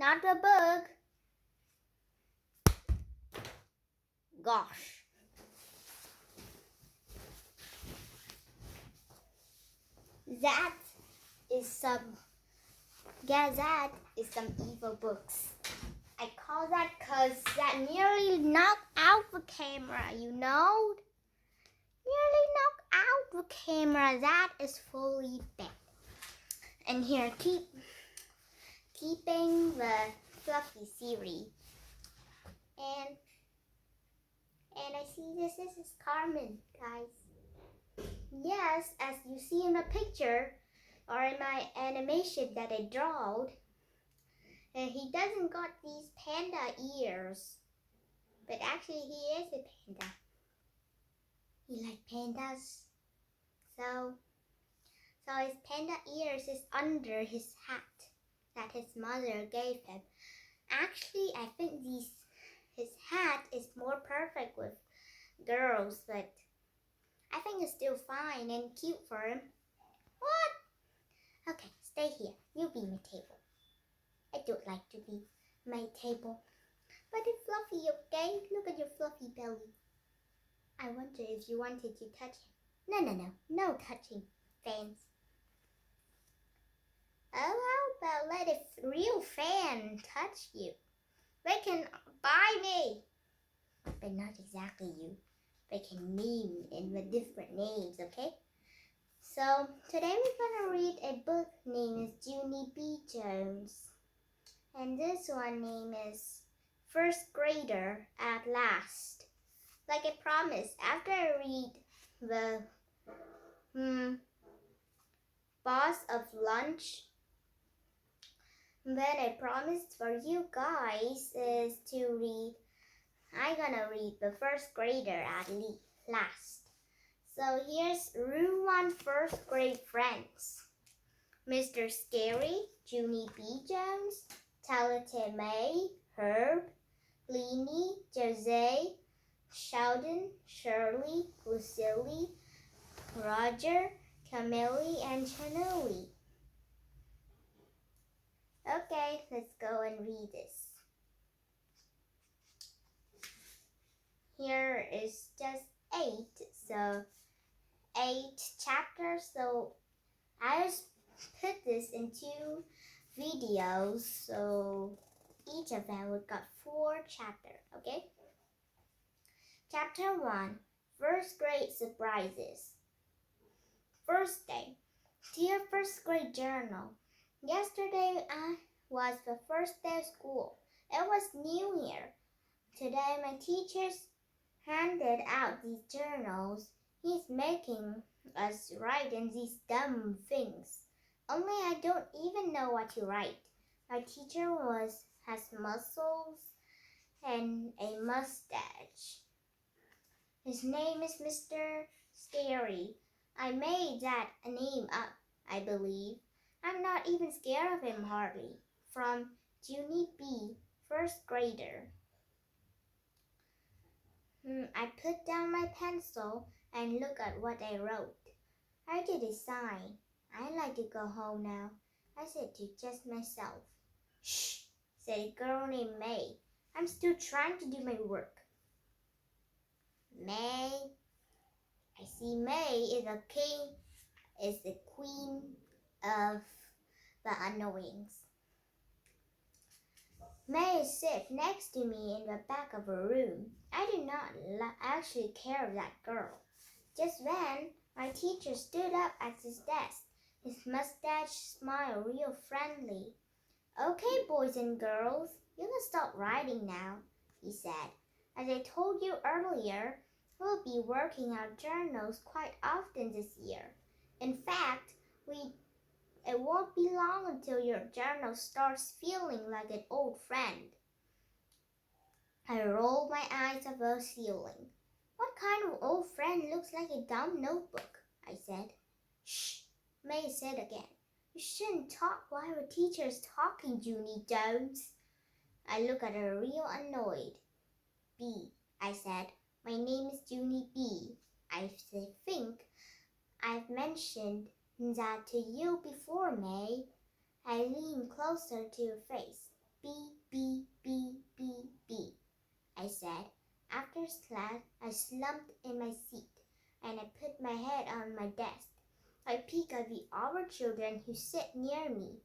Not the book. Gosh. That is some evil books. I call that because that nearly knocked out the camera, you know? Nearly knocked out the camera. That is fully bad. And here, keeping the fluffy series. And I see this is Carmen, guys. Yes, as you see in the picture or in my animation that I drawed, and he doesn't got these panda ears, but actually he is a panda. He like pandas, so his panda ears is under his hat that his mother gave him. Actually, I think his hat is more perfect with girls, but I think it's still fine and cute for him. What? Okay, stay here. You be my table. I don't like to be my table. But it's fluffy, okay? Look at your fluffy belly. I wonder if you wanted to touch him. No touching, fans. Oh, how about let a real fan touch you? They can buy me. But not exactly you. They can name in the different names, okay? So today we're gonna read a book named Junie B. Jones. And this one name is First Grader at Last. Like I promised, after I read the Boss of Lunch, then I promised for you guys is to read, I'm gonna read the First Grader at Last. So here's Room 1 First Grade Friends. Mr. Scary, Junie B. Jones, Talented May, Herb, Leanie, Jose, Sheldon, Shirley, Lucille, Roger, Camille, and Chanui. Okay, let's go and read this. Here is just 8, so 8 chapters. So I just put this in 2 videos, so each of them would got 4 chapters, okay? Chapter 1, First Grade Surprises. First day. Dear First Grade Journal, yesterday was the first day of school. It was New Year. Today my teachers handed out these journals. He's making us write in these dumb things. Only I don't even know what to write. My teacher has muscles and a mustache. His name is Mr. Scary. I made that name up, I believe. I'm not even scared of him hardly. From Junie B., first grader. I put down my pencil and look at what I wrote. I did a sign. I'd like to go home now, I said to just myself. Shh, said a girl named May. I'm still trying to do my work. May. I see May is the queen of the annoyings. May sits next to me in the back of a room. I do not actually care of that girl. Just then, my teacher stood up at his desk. His mustache smiled real friendly. Okay, boys and girls, you can stop writing now, he said. As I told you earlier, we'll be working our journals quite often this year. In fact, it won't be long until your journal starts feeling like an old friend. I rolled my eyes at the ceiling. What kind of old friend looks like a dumb notebook? I said. Shh, May said again. You shouldn't talk while the teacher is talking, Junie Jones. I looked at her real annoyed. B, I said. My name is Junie B. I think I've mentioned that to you before, May. I leaned closer to her face. Beep, beep, beep, beep, beep, I said. After class, I slumped in my seat and I put my head on my desk. I peek at the other children who sit near me.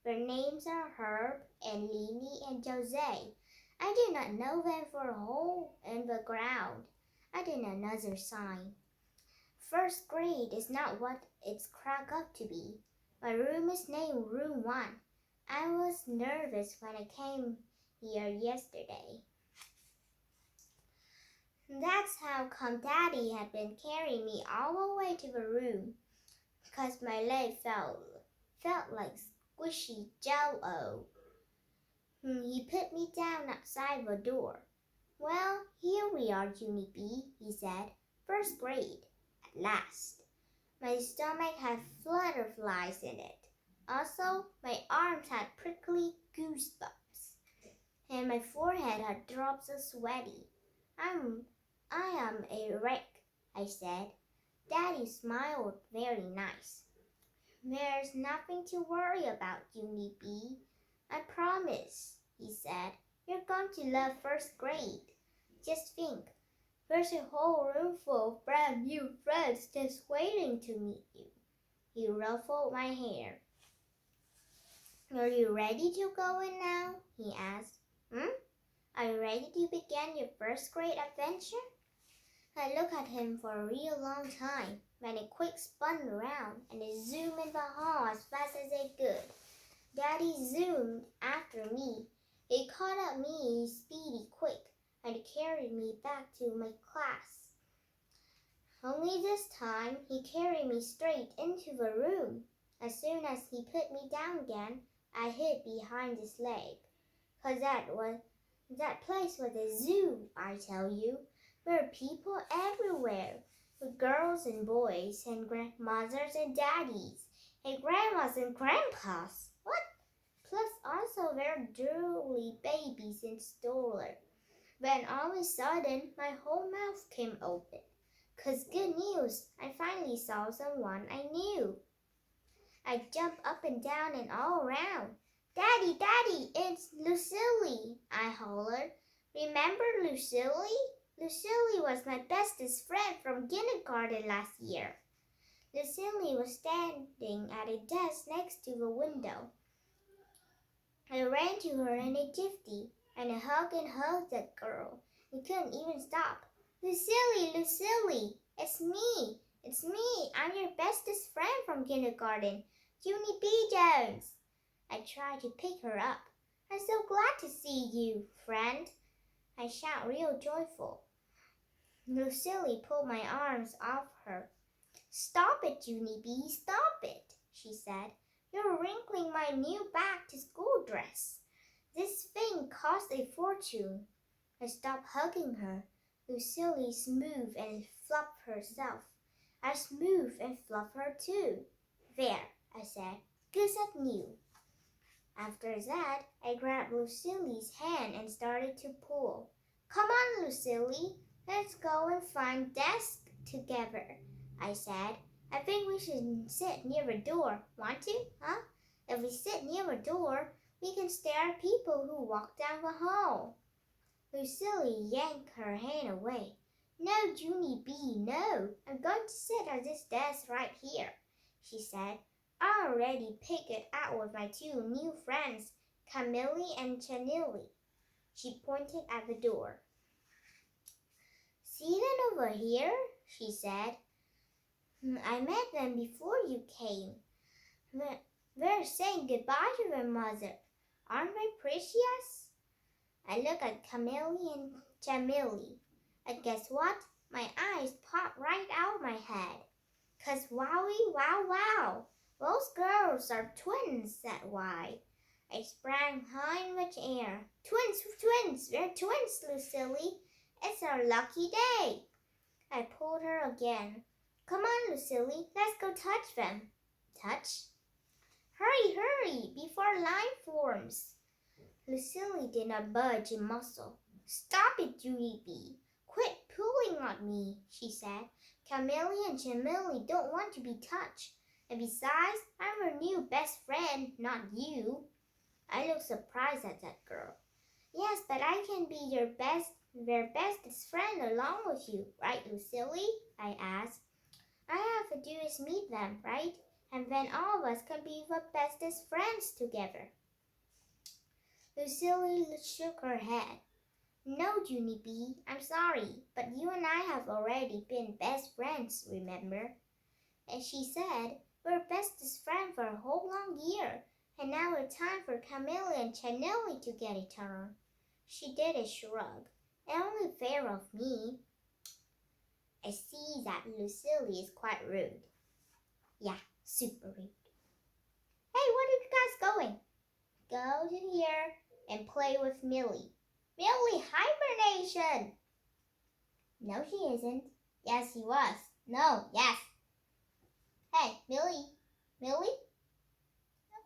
Their names are Herb and Lily and Jose. I do not know them for a hole in the ground. I did another sign. First grade is not what it's cracked up to be. My room is named Room 1. I was nervous when I came here yesterday. That's how come Daddy had been carrying me all the way to the room, because my leg felt like squishy jello. He put me down outside the door. Well, here we are, Junie B, he said. First grade, at last. My stomach had flutterflies in it. Also, my arms had prickly goosebumps, and my forehead had drops of sweaty. I am a wreck, I said. Daddy smiled very nice. There's nothing to worry about, Junie B. I promise, he said. You're going to love first grade. Just think, there's a whole room full of brand new friends just waiting to meet you. He ruffled my hair. Are you ready to go in now? He asked. Are you ready to begin your first grade adventure? I looked at him for a real long time, then it quick spun around and it zoomed in the hall as fast as it could. Daddy zoomed after me. He caught up me speedy quick and carried me back to my class. Only this time he carried me straight into the room. As soon as he put me down again, I hid behind his leg. 'Cause that place was a zoo, I tell you. There were people everywhere, with girls and boys, and grandmothers and daddies, and grandmas and grandpas. What? Plus also there were drooly babies in strollers. Then all of a sudden, my whole mouth came open. 'Cause good news, I finally saw someone I knew. I jumped up and down and all around. Daddy, Daddy, it's Lucille, I hollered. Remember Lucille? Lucille was my bestest friend from kindergarten last year. Lucille was standing at a desk next to the window. I ran to her in a jiffy, and I hugged that girl. I couldn't even stop. Lucille, Lucille, it's me. It's me. I'm your bestest friend from kindergarten, Junie B. Jones. I tried to pick her up. I'm so glad to see you, friend. I shout real joyful. Lucille pulled my arms off her. Stop it, Junie B, stop it, she said. You're wrinkling my new back-to-school dress. This thing cost a fortune. I stopped hugging her. Lucille smoothed and fluffed herself. I smoothed and fluffed her too. There, I said, good as new. After that, I grabbed Lucille's hand and started to pull. Come on, Lucille, let's go and find desk together, I said. I think we should sit near the door. Want to, huh? If we sit near the door, we can stare at people who walk down the hall. Lucille yanked her hand away. No, Junie B, no. I'm going to sit at this desk right here, she said. I already picked it out with my two new friends, Camille and Chanilly. She pointed at the door. See them over here, she said. I met them before you came. They're saying goodbye to their mother. Aren't they precious? I looked at Camille and Jamili. And guess what? My eyes popped right out of my head. 'Cause wowie, wow, wow. Those girls are twins, said Y. I sprang high in the air. Twins, we're twins, Lucille. It's our lucky day. I pulled her again. Come on, Lucille, let's go touch them. Touch? Hurry, before line forms. Lucille did not budge a muscle. Stop it, Junie B. Quit pulling on me, she said. Camille and Jamili don't want to be touched. And besides, I'm her new best friend, not you. I looked surprised at that girl. Yes, but I can be your bestest friend along with you, right, Lucille? I asked. All I have to do is meet them, right? And then all of us can be the bestest friends together. Lucille shook her head. No, Junie B, I'm sorry, but you and I have already been best friends, remember? And she said, we're bestest friends for a whole long year, and now it's time for Camille and Chanelli to get a turn. She did a shrug. Only fair of me. I see that Lucille is quite rude. Yeah, super rude. Hey, where are you guys going? Go to here and play with Millie. Millie, hibernation! No, she isn't. Yes, he was. No, yes. Hey, Millie. Millie?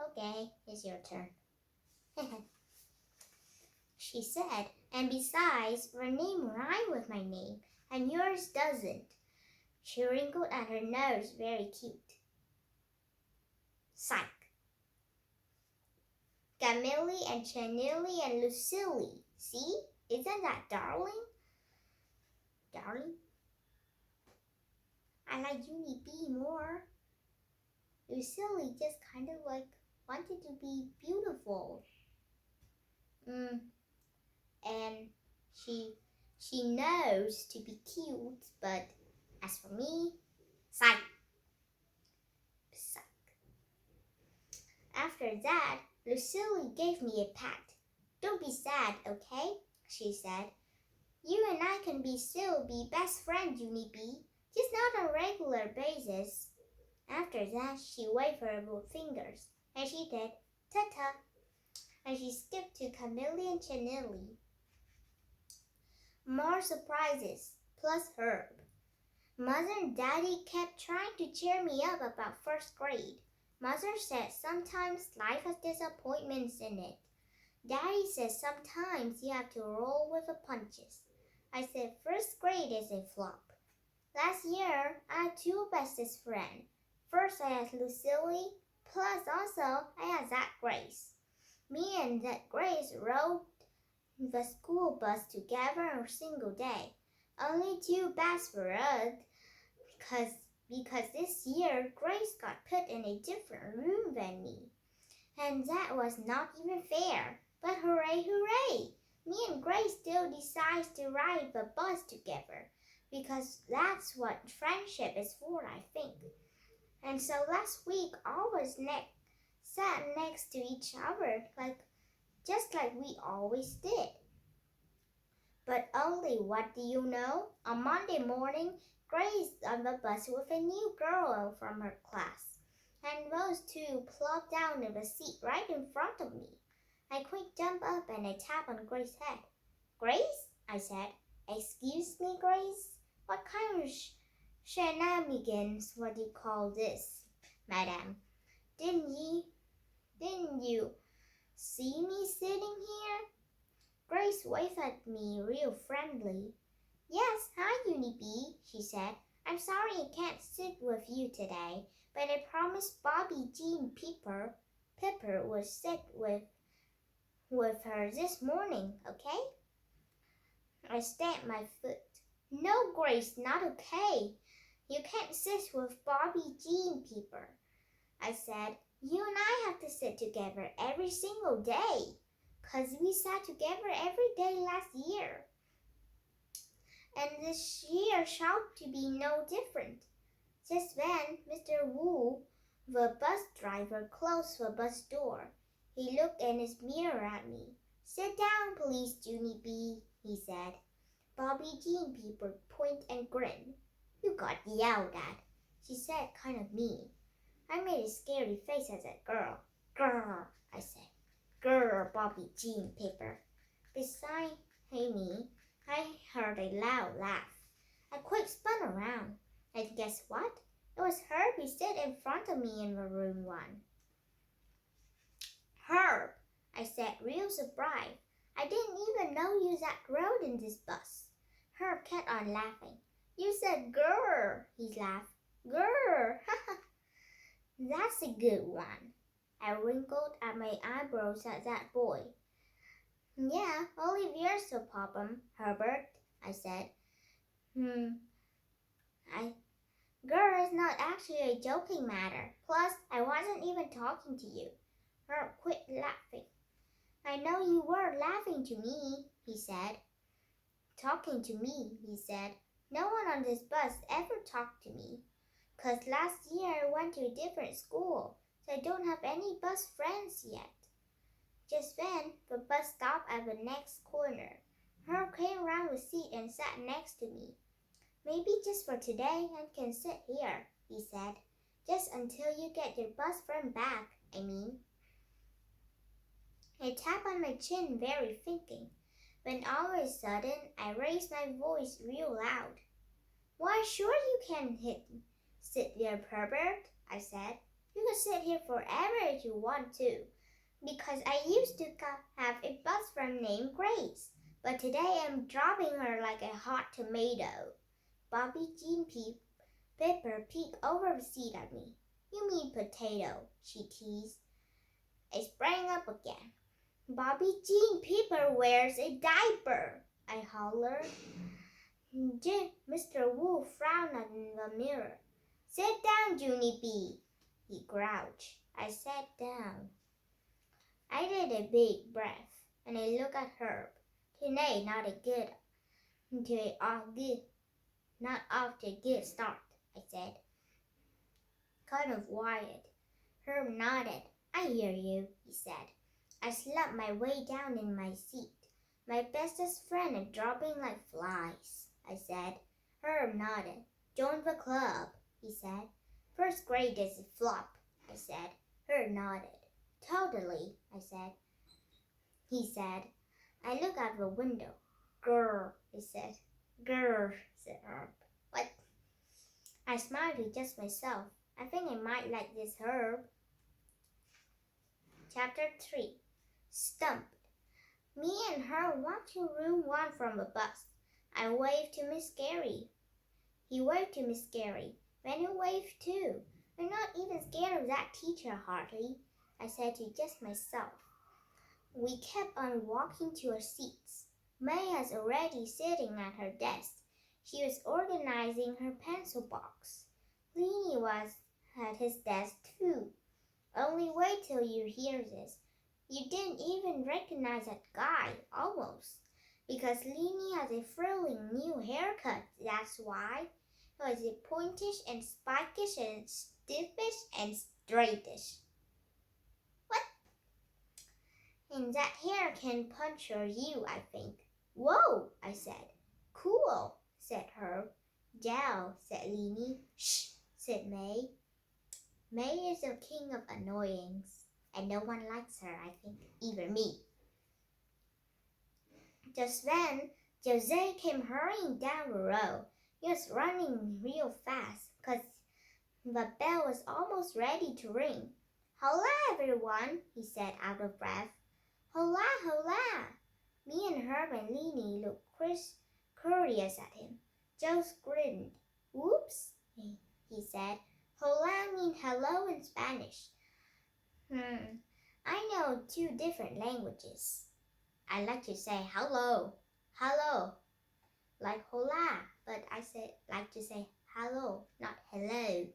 Okay, it's your turn. She said, and besides, her name rhymes with my name, and yours doesn't. She wrinkled at her nose, very cute. Psych. Camille and Chanelli and Lucille. See? Isn't that darling? Darling? I like Junie B more. Lucille just kind of like wanted to be beautiful. And she knows to be cute, but as for me, psych. Psych. After that, Lucille gave me a pat. Don't be sad, okay? She said. You and I can still be best friends, Junie B, just not on a regular basis. After that, she waved her fingers, and she did ta-ta, and she skipped to Camille and Chanelli. More surprises, plus Herb. Mother and Daddy kept trying to cheer me up about first grade. Mother said sometimes life has disappointments in it. Daddy says sometimes you have to roll with the punches. I said first grade is a flop. Last year, I had two bestest friends. First I had Lucille, plus also I had Zach Grace. Me and that Grace rode the school bus together on a single day. Only too bad for us because this year Grace got put in a different room than me. And that was not even fair. But hooray, hooray! Me and Grace still decides to ride the bus together because that's what friendship is for, I think. And so last week all of us sat next to each other just like we always did. But only, what do you know? On Monday morning, Grace on the bus with a new girl from her class, and those two plopped down in the seat right in front of me. I quick jumped up and I tapped on Grace's head. Grace? I said. Excuse me, Grace? What kind of shenanigans would you call this, madam? Didn't you see me sitting here? Grace waved at me real friendly. Yes, hi, Junie B, she said. I'm sorry I can't sit with you today, but I promised Bobby Jean Pepper would sit with her this morning, okay? I stamped my foot. No, Grace, not okay. You can't sit with Bobby Jean Pepper. I said, you and I have to sit together every single day, 'cause we sat together every day last year. And this year shall to be no different. Just then, Mr. Wu, the bus driver, closed the bus door. He looked in his mirror at me. Sit down, please, Junie B, he said. Bobby Jean Pepper pointed and grinned. You got yelled at, she said, kind of mean. I made a scary face at that girl. Grr, I said. Grr, Bobby Jean Pepper. Beside me, I heard a loud laugh. I quick spun around, and guess what? It was Herb who stood in front of me in the room one. Herb, I said, real surprised. I didn't even know you rode in this bus. Herb kept on laughing. You said grr, he laughed. Grr, That's a good one. I wrinkled at my eyebrows at that boy. Yeah, Olivier's the problem, Herbert, I said. Girl, it's not actually a joking matter. Plus, I wasn't even talking to you. Herb quit laughing. I know you were laughing to me, he said. Talking to me, he said. No one on this bus ever talked to me. 'Cause last year I went to a different school, so I don't have any bus friends yet. Just then, the bus stopped at the next corner. Herb came around the seat and sat next to me. Maybe just for today I can sit here, he said. Just until you get your bus friend back, I mean. I tapped on my chin, very thinking. When all of a sudden, I raised my voice real loud. Why, sure you can sit there, Herbert, I said. You can sit here forever if you want to. Because I used to have a bus friend named Grace, but today I'm dropping her like a hot tomato. Bobby Jean Pepper peeked over the seat at me. You mean potato, she teased. I sprang up again. Bobby Jean Pepper wears a diaper, I hollered. Mr. Wu frowned in the mirror. Sit down, Junie B, he growled. I sat down. I did a big breath, and I looked at Herb. Today, not off to a good start, I said. Kind of wired. Herb nodded. I hear you, he said. I slumped my way down in my seat. My bestest friend is dropping like flies, I said. Herb nodded. Join the club, he said. First grade is a flop, I said. Herb nodded. Totally, I said. He said. I looked out the window. Grr, he said. Grr, said Herb. What? I smiled to just myself. I think I might like this Herb. Chapter 3. Stumped. Me and her went to room 1 from the bus. I waved to Miss Gary. He waved to Miss Gary. Then he waved too. I'm not even scared of that teacher, hardly, I said to just myself. We kept on walking to our seats. May was already sitting at her desk. She was organizing her pencil box. Leanie was at his desk too. Only wait till you hear this. You didn't even recognize that guy, almost. Because Leanie has a thrilling new haircut, that's why. It was a pointish and spikish and stiffish and straightish. What? And that hair can puncture you, I think. Whoa, I said. Cool, said Herb. Jow, said Leanie. Shh, said May. May is the king of annoyings, and no one likes her, I think, even me. Just then, Jose came hurrying down the road. He was running real fast, 'cause the bell was almost ready to ring. Hola, everyone, he said out of breath. Hola, hola. Me and Herb and Leanie looked curious at him. Joe grinned. Whoops, he said. Hola means hello in Spanish. I know 2 different languages. I like to say hello, like hola, but I like to say hello, not hello.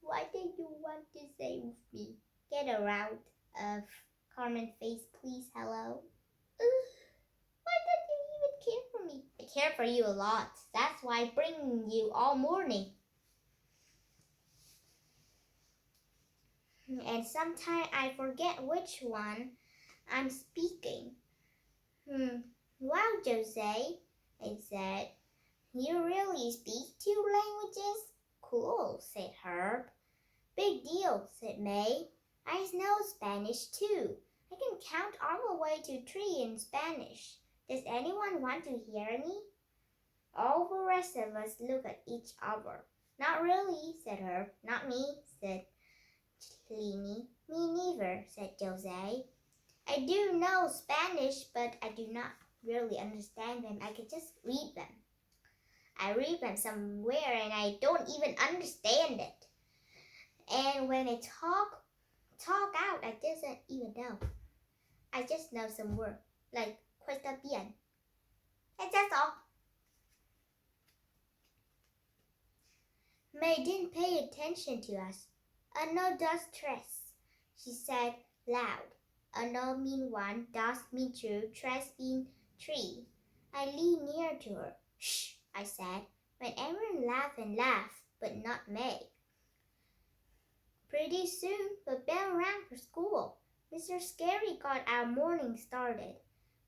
What did you want to say with me? Get around of Carmen face, please, hello. Why don't you even care for me? I care for you a lot. That's why I bring you all morning. And sometimes I forget which one I'm speaking. Wow, Jose, I said. You really speak 2 languages? Cool, said Herb. Big deal, said May. I know Spanish too. I can count all the way to 3 in Spanish. Does anyone want to hear me? All the rest of us looked at each other. Not really, said Herb. Not me, said Leanie. Me neither, said Jose. I do know Spanish, but I do not really understand them. I can just read them. I read them somewhere and I don't even understand it. And when I talk, talk out, I doesn't even know. I just know some words, like cuesta bien. And that's all. May didn't pay attention to us. No dos tres, she said loud. No mean one, dos mean two, tres mean three. I leaned near to her. Shh, I said, when everyone laughed and laughed, but not May. Pretty soon, the bell rang for school. Mr. Scary got our morning started.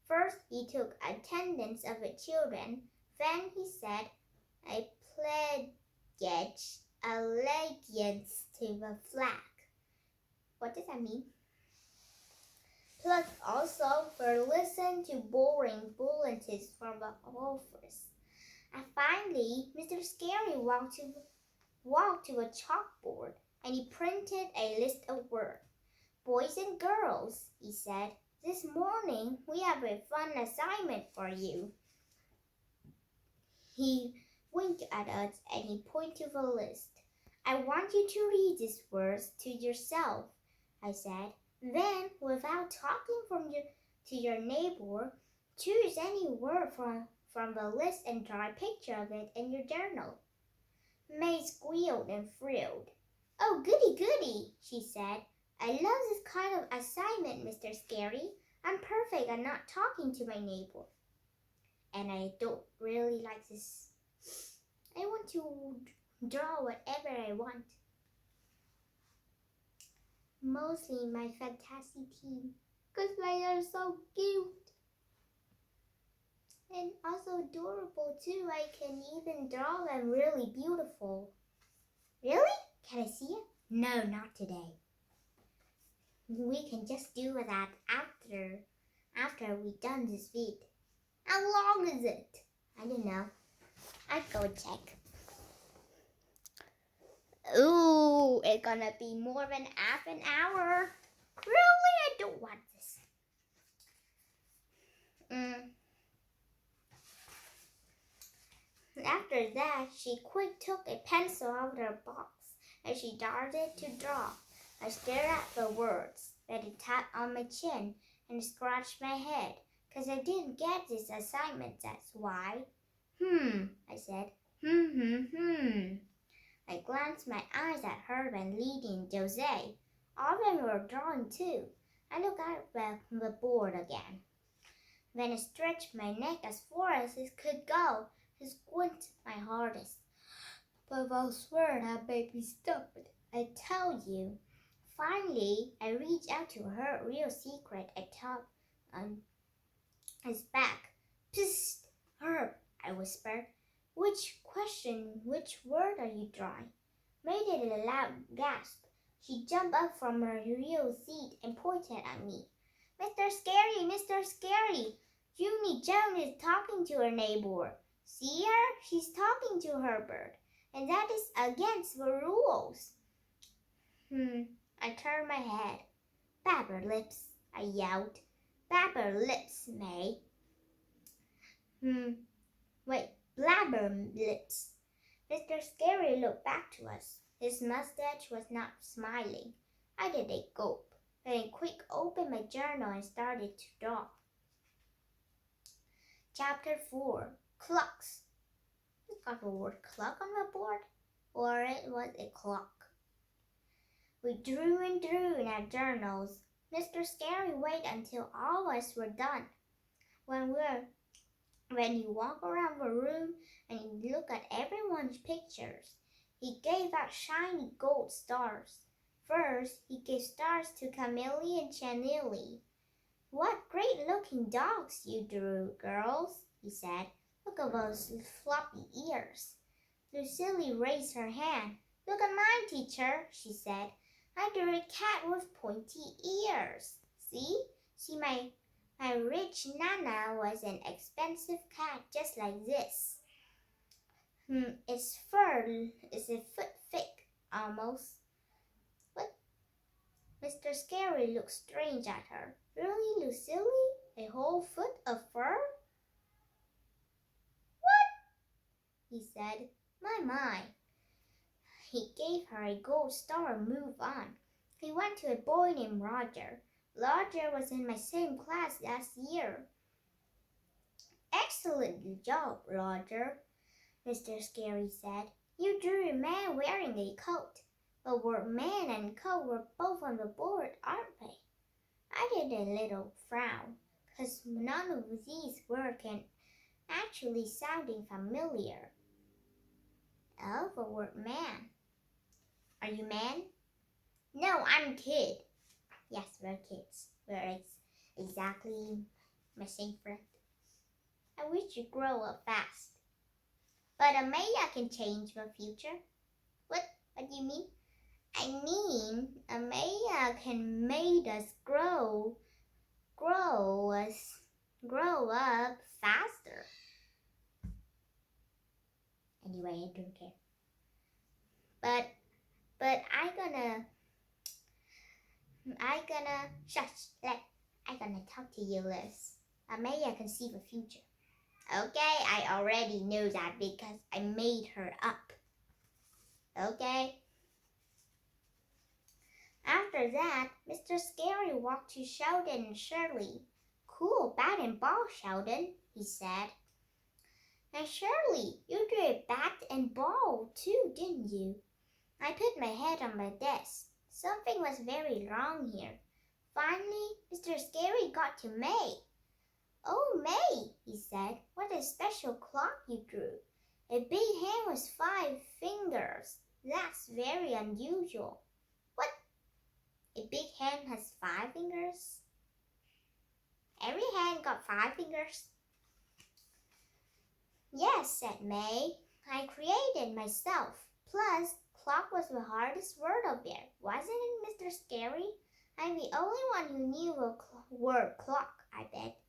First, he took attendance of the children. Then he said, I pledge allegiance to the flag. What does that mean? Plus, also, for listen to boring bulletins from the office. And finally, Mr. Scary walked to a chalkboard, and he printed a list of words. Boys and girls, he said, this morning we have a fun assignment for you. He winked at us and he pointed to the list. I want you to read these words to yourself, I said. Then, without talking to your neighbor, choose any word from the list and draw a picture of it in your journal. May squealed and thrilled. Oh, goody, goody, she said. I love this kind of assignment, Mr. Scary. I'm perfect at not talking to my neighbor. And I don't really like this. I want to draw whatever I want. Mostly my fantasy team, because they are so cute. And also adorable too. I can even draw them really beautiful. Really? Can I see it? No, not today. We can just do that after we've done this vid. How long is it? I don't know. I'll go check. Ooh, it's gonna be more than half an hour. Really? I don't want this. After that, she quick took a pencil out of her box and she started to draw. I stared at the words, then it tapped on my chin and scratched my head, 'cause I didn't get this assignment, that's why. I said. I glanced my eyes at her and Lydie and Jose. All of them were drawing too. I looked at the board again. Then I stretched my neck as far as it could go and squinted my hardest. But those words had made me stupid, I tell you. Finally, I reached out to her real secret atop on his back. Psst, Herb, I whispered. Which word are you drawing? Made it a loud gasp. She jumped up from her real seat and pointed at me. Mr. Scary, Mr. Scary, Junie Joan is talking to her neighbor. See her? She's talking to her bird. And that is against the rules. I turned my head. Babber lips, I yelled. Babber lips, May. Wait, blabber lips. Mr. Scary looked back to us. His mustache was not smiling. I did a gulp, then quick opened my journal and started to draw. Chapter 4, Clocks. We got the word clock on the board, or it was a clock. We drew and drew in our journals. Mr. Scary waited until all of us were done. When you walk around the room and you look at everyone's pictures, he gave out shiny gold stars. First, he gave stars to Camille and Chanilly. What great-looking dogs you drew, girls, he said. Look at those floppy ears. Lucille raised her hand. Look at mine, teacher, she said. I drew a cat with pointy ears. See, my rich Nana was an expensive cat just like this. Its fur is a foot thick, almost. What? Mr. Scary looked strange at her. Really, Lucille? A whole foot of fur? What? He said. My. He gave her a gold star and moved on. He went went to a boy named Roger. Roger was in my same class last year. Excellent job, Roger, Mr. Scary said. You drew a man wearing a coat. The word man and coat were both on the board, aren't they? I did a little frown, because none of these words can actually sounding familiar. Oh, the word man. Are you man? No, I'm kid. Yes, we're kids. We're exactly my same friend. I wish you grow up fast. But Amaya can change the future. What do you mean? I mean, Amaya can make us grow up faster. Anyway, I don't care. But I gonna talk to you, Liz. Amaya can see the future. Okay, I already know that because I made her up. Okay. After that, Mr. Scary walked to Sheldon and Shirley. Cool bat and ball, Sheldon, he said. And Shirley, you drew a bat and ball too, didn't you? I put my head on my desk. Something was very wrong here. Finally, Mr. Scary got to May. Oh, May, he said, what a special clock you drew. A big hand with 5 fingers. That's very unusual. What? A big hand has 5 fingers? Every hand got 5 fingers? Yes, said May. I created myself. Plus, clock was the hardest word up there. Wasn't it, Mr. Scary? I'm the only one who knew the word clock, I bet.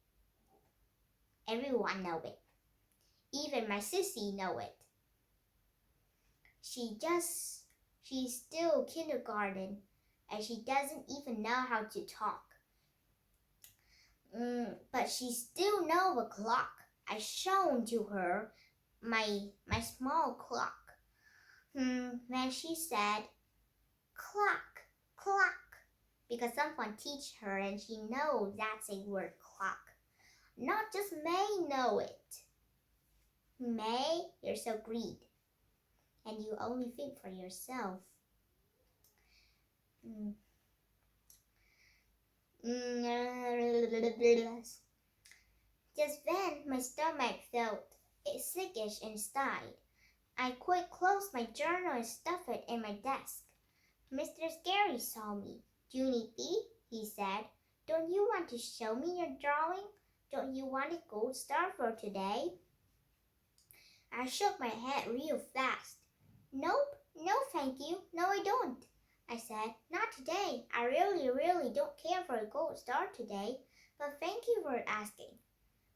Everyone know it. Even my sissy know it. She's still kindergarten and she doesn't even know how to talk. But she still know the clock. I shown to her my small clock. Then she said, clock, clock, because someone teach her and she knows that's a word clock. Not just May know it. May, you're so greedy. And you only think for yourself. Just then, my stomach felt sickish inside. I quick closed my journal and stuffed it in my desk. Mr. Scary saw me. Junie B, he said, don't you want to show me your drawing? Don't you want a gold star for today? I shook my head real fast. Nope, no thank you, no I don't. I said, not today. I really don't care for a gold star today, but thank you for asking.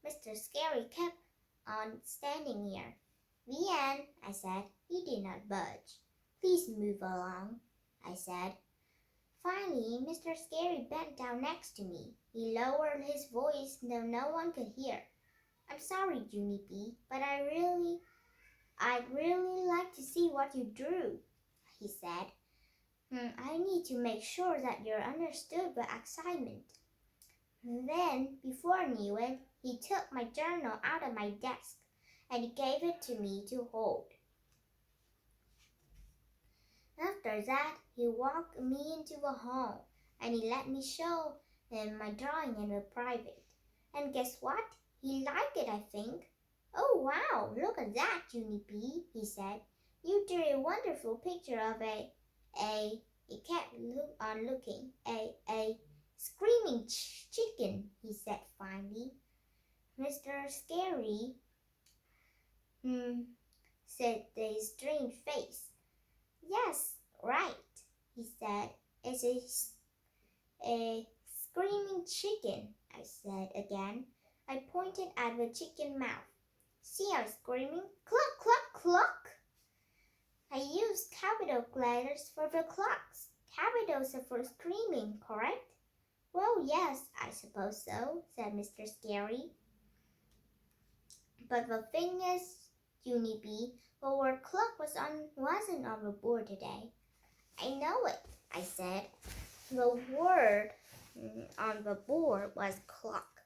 Mr. Scary kept on standing here. The end, I said. He did not budge. Please move along, I said. Finally, Mr. Scary bent down next to me. He lowered his voice though no one could hear. I'm sorry, Junie B, but I'd really like to see what you drew, he said. I need to make sure that you understood the excitement. Then, before I knew it, he took my journal out of my desk and he gave it to me to hold. After that, he walked me into the hall and he let me show him my drawing in the private. And guess what? He liked it, I think. Oh, wow, look at that, Junie B, he said. You drew a wonderful picture of he kept on looking, a screaming chicken, he said finally. Mr. Scary, said the strange face. Yes, right, he said. It's a screaming chicken, I said again. I pointed at the chicken mouth. See how it's screaming? Cluck, cluck, cluck. I used capital letters for the clucks. Capitals are for screaming, correct? Well, yes, I suppose so, said Mr. Scary. But the thing is, Junie B, the word cluck wasn't on the board today. I know it, I said. The word on the board was clock.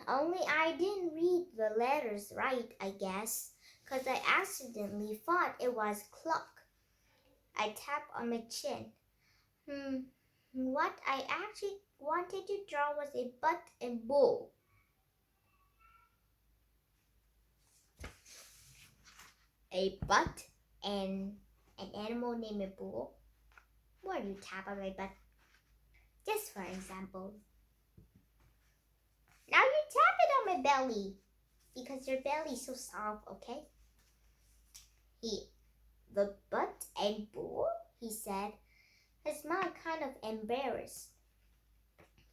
Only I didn't read the letters right, I guess, 'cause I accidentally thought it was clock. I tapped on my chin. What I actually wanted to draw was a butt and bull. A butt and an animal named a bull? Why do you tap on my butt? Just for example. Now you tap it on my belly. Because your belly's so soft, okay? The butt and bull? He said, his mouth kind of embarrassed.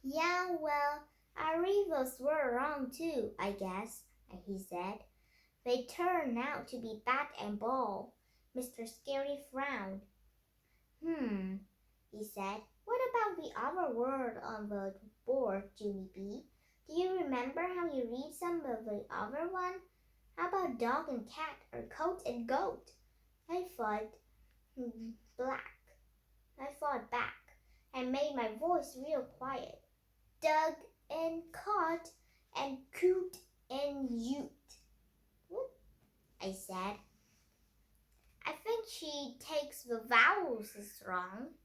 Yeah, well, our rivals were wrong too, I guess, he said. They turned out to be bat and ball. Mr. Scary frowned. He said. What about the other word on the board, Junie B? Do you remember how you read some of the other one? How about dog and cat or coat and goat? I thought back and made my voice real quiet. Dug and caught and coot and ute. I said. I think she takes the vowels as wrong.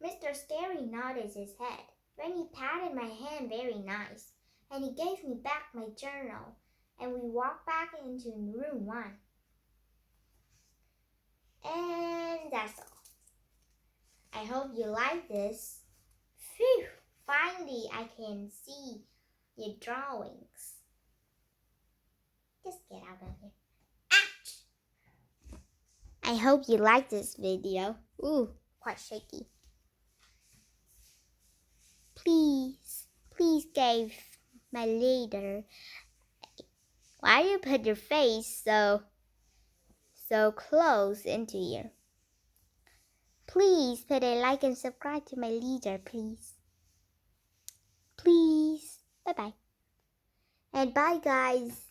Mr. Scary nodded his head. Then he patted my hand very nice, and he gave me back my journal, and we walked back into room 1. And that's all. I hope you like this. Phew! Finally, I can see your drawings. Just get out of here. Ouch! I hope you like this video. Ooh, quite shaky. Please give my leader. Why you put your face so close into here? Please put a like and subscribe to my leader, please. Please. Bye-bye. And bye, guys.